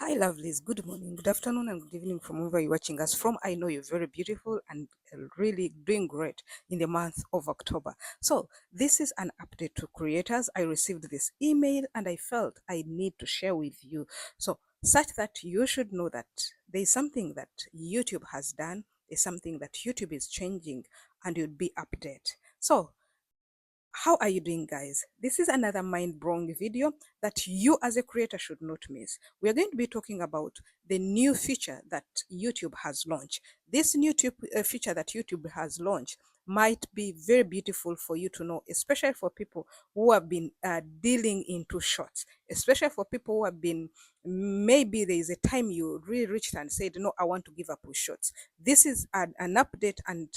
Hi, lovelies. Good morning, good afternoon, and good evening from wherever you're watching us from. I know you're very beautiful and really doing great in the month of October. So, this is an update to creators. I received this email and I felt I need to share with you. So, such that you should know that there's something that YouTube has done, there's something that YouTube is changing, and you'd be update. So, how are you doing, guys? This is another mind-blowing video that you as a creator should not miss. We are going to be talking about the new feature that YouTube has launched. This new feature that YouTube has launched might be very beautiful for you to know, especially for people who have been dealing into shorts, especially for people who have been, maybe there is a time you really reached and said, no, I want to give up with shorts. This is an update and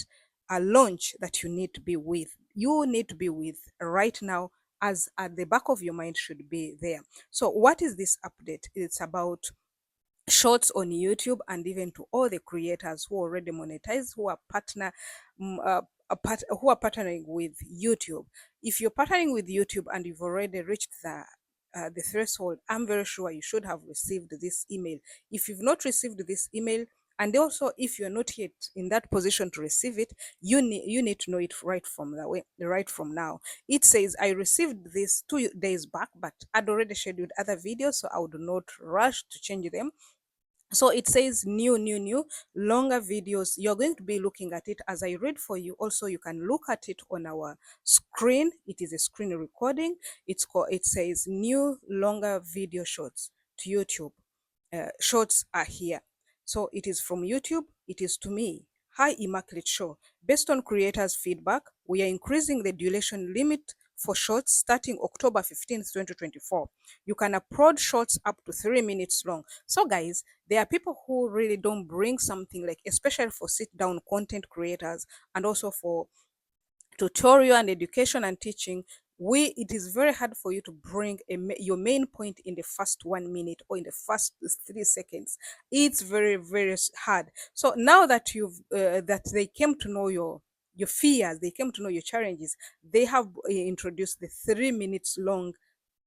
a launch that you need to be with. You need to be with right now, as at the back of your mind should be there. So, what is this update? It's about shorts on YouTube, and even to all the creators who already monetize, who are who are partnering with YouTube. If you're partnering with YouTube and you've already reached the threshold, I'm very sure you should have received this email. If you've not received this email, and also if you're not yet in that position to receive it, you need to know it right from the way, right from now. It says, I received this 2 days back, but I'd already scheduled other videos, so I would not rush to change them. So it says new longer videos. You're going to be looking at it as I read for you. Also, you can look at it on our screen. It is a screen recording. It says new longer video shorts to YouTube. Shorts are here. So it is from YouTube. It is to me. Hi, Immaculate Show. Based on creators' feedback, we are increasing the duration limit for shorts starting October 15th, 2024. You can upload shorts up to 3 minutes long. So, guys, there are people who really don't bring something like, especially for sit down content creators and also for tutorial and education and teaching. It is very hard for you to bring your main point in the first 1 minute or in the first 3 seconds. It's very hard. So now that that they came to know your fears, they came to know your challenges, they have introduced the 3 minutes long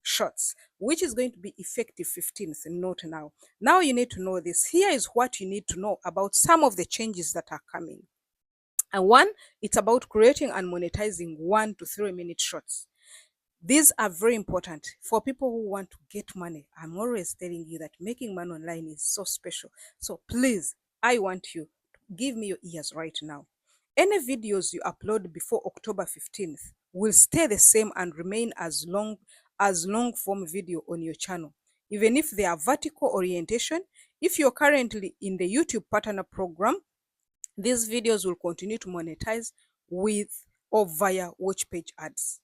shots, which is going to be effective 15th, not now. Now you need to know this. Here is what you need to know about some of the changes that are coming. And one, it's about creating and monetizing 1 to 3 minute shots. These are very important for people who want to get money. I'm always telling you that making money online is so special. So please, I want you to give me your ears right now. Any videos you upload before October 15th will stay the same and remain as long form video on your channel. Even if they are vertical orientation, if you're currently in the YouTube partner program, these videos will continue to monetize with or via watch page ads.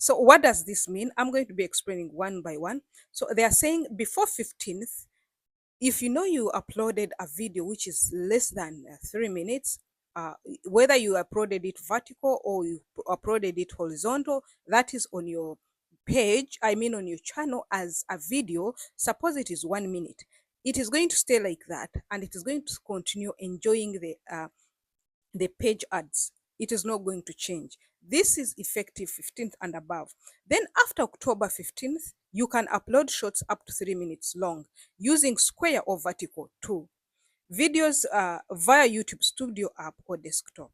So what does this mean? I'm going to be explaining one by one. So they are saying before 15th, if you know you uploaded a video which is less than 3 minutes, uh, whether you uploaded it vertical or you uploaded it horizontal, that is on your page, I mean on your channel as a video, suppose it is 1 minute. It is going to stay like that, and it is going to continue enjoying the page ads. It is not going to change. This is effective 15th and above. Then after October 15th, you can upload shorts up to 3 minutes long using square or vertical too. Videos via YouTube Studio app or desktop.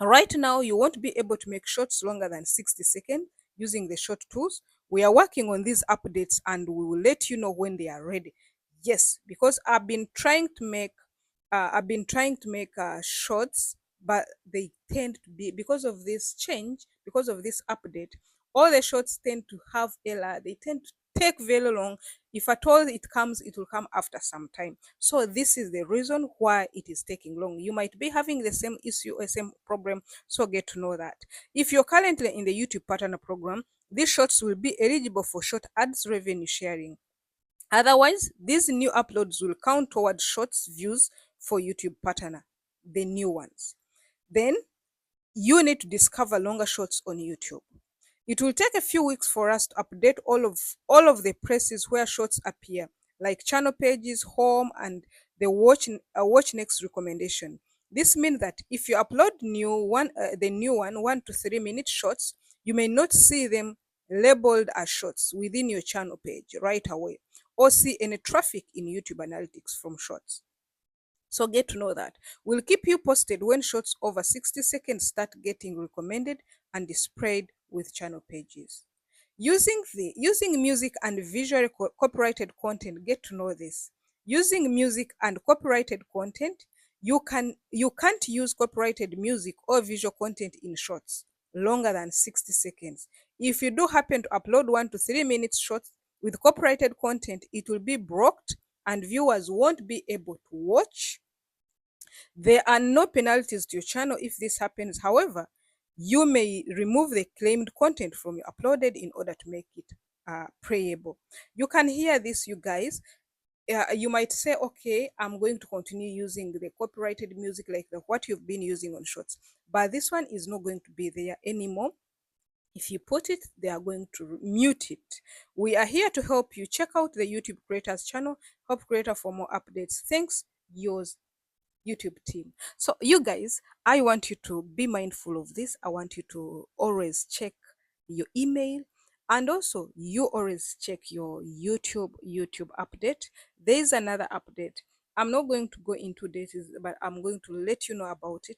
Right now, you won't be able to make shorts longer than 60 seconds using the short tools. We are working on these updates and we will let you know when they are ready. Yes, because I've been trying to make shorts, but they tend to be, because of this change, because of this update, all the shorts tend to have error. They tend to take very long. If at all it comes, it will come after some time. So this is the reason why it is taking long. You might be having the same issue or same problem, so get to know that. If you're currently in the YouTube partner program, these shorts will be eligible for short ads revenue sharing. Otherwise, these new uploads will count towards shorts views for YouTube partner, the new ones. Then you need to discover longer shorts on YouTube. It will take a few weeks for us to update all of the places where shorts appear, like channel pages, home, and the watch next recommendation. This means that if you upload the new 1 to 3 minute shorts, you may not see them labeled as shorts within your channel page right away. or see any traffic in YouTube analytics from shorts. So get to know that. We'll keep you posted when shorts over 60 seconds start getting recommended and displayed with channel pages. Using music and visual copyrighted content, get to know this. Using music and copyrighted content, you can't use copyrighted music or visual content in shorts longer than 60 seconds. If you do happen to upload 1 to 3 minutes shorts with copyrighted content, it will be blocked and viewers won't be able to watch. There are no penalties to your channel if this happens. However, you may remove the claimed content from your uploaded in order to make it playable. You can hear this, you guys. You might say, okay, I'm going to continue using the copyrighted music like what you've been using on shorts, but this one is not going to be there anymore. If you put it, they are going to mute it. We are here to help you. Check out the YouTube Creators channel, Help Creator, for more updates. Thanks, yours, YouTube team. So you guys, I want you to be mindful of this. I want you to always check your email, and also you always check your YouTube update. There is another update. I'm not going to go into details, but I'm going to let you know about it.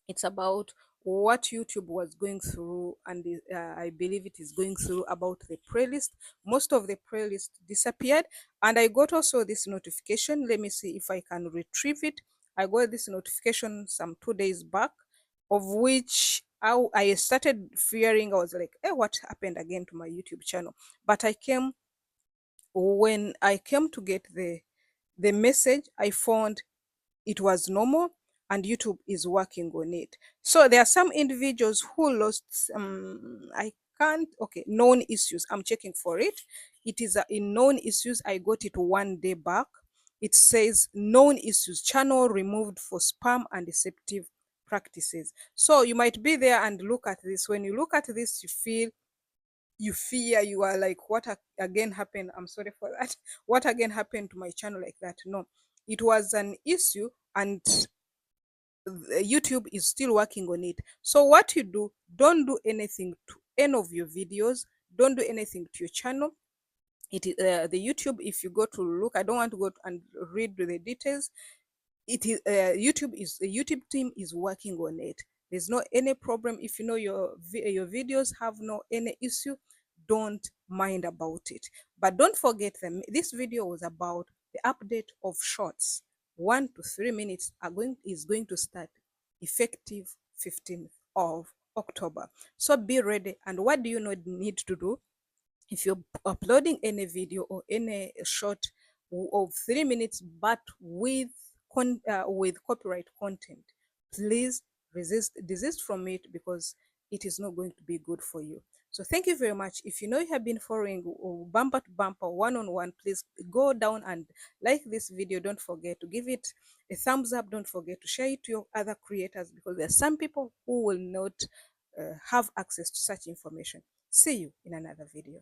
It's about what YouTube was going through, and I believe it is going through about the playlist. Most of the playlist disappeared, and I got also this notification. Let me see if I can retrieve it. I got this notification some 2 days back, of which I started fearing. I was like, "Hey, what happened again to my YouTube channel?" But when I came to get the message, I found it was normal and YouTube is working on it. So there are some individuals who lost I can't okay known issues. I'm checking for it. It is in known issues. I got it 1 day back. It says known issues, channel removed for spam and deceptive practices. So you might be there and look at this. When you look at this, you fear, you are like, what again happened? I'm sorry for that. What again happened to my channel like that? No, it was an issue, and YouTube is still working on it. So what you do, don't do anything to any of your videos, don't do anything to your channel. It is the YouTube, if you go to look, I don't want to go and read the details. It is YouTube is the YouTube team is working on it. There's no any problem. If you know your videos have no any issue, don't mind about it. But don't forget them. This video was about the update of shorts. 1 to 3 minutes is going to start effective 15th of October. So be ready. And what do you need to do? If you're uploading any video or any short of 3 minutes but with copyright content, please desist from it, because it is not going to be good for you. So thank you very much. If you know you have been following bumper to bumper, one-on-one, please go down and like this video. Don't forget to give it a thumbs up. Don't forget to share it to your other creators, because there are some people who will not have access to such information. See you in another video.